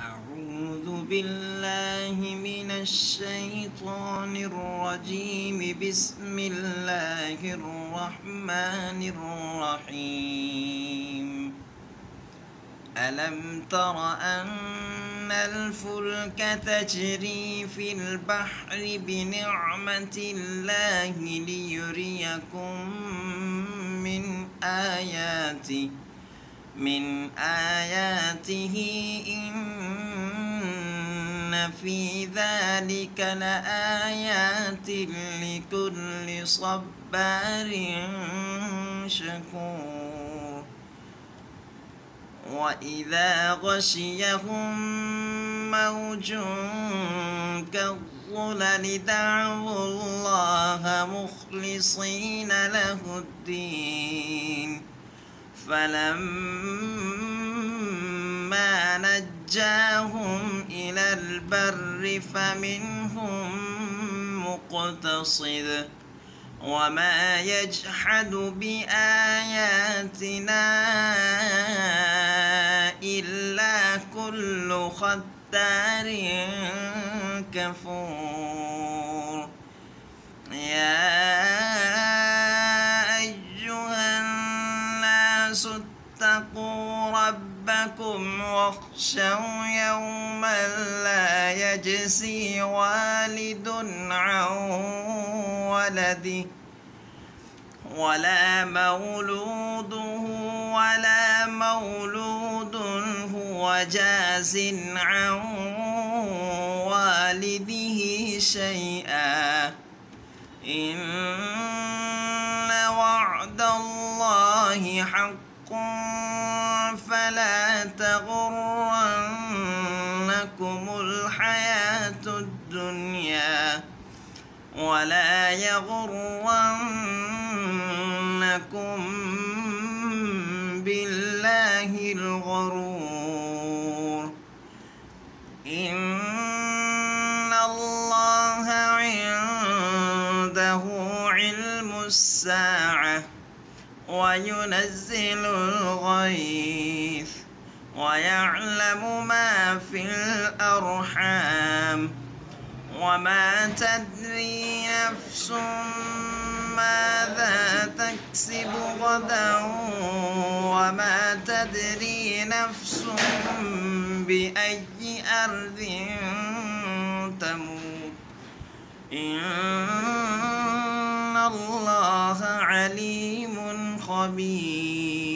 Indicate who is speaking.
Speaker 1: أعوذ بالله من الشيطان الرجيم. بسم الله الرحمن الرحيم. ألم تر أن الفلك تجري في البحر بنعمة الله ليريكم من آياته إن في ذلك لآيات لكل صبار شكور. وإذا غشيهم موج كالظلل دعوا الله مخلصين له الدين فلما نجاهم إلى البر فمنهم مقتصد وما يجحد بآياتنا إلا كل ختار كفور. يا أيها الناس اتقوا ربكم واخشوا يوما لا يجزي والد عن ولده ولا مولود هو جاز عن والده شيئا إن وعد الله حق فلا تغرنكم الحياة الدنيا ولا يغرنكم بالله الغرور. إن الله عنده علم الساعة وينزل الغيث ويعلم ما في الأرحام وما تدري نفس ماذا تكسب غدا وما تدري نفس بأي أرض تموت إن الله عليم خبير.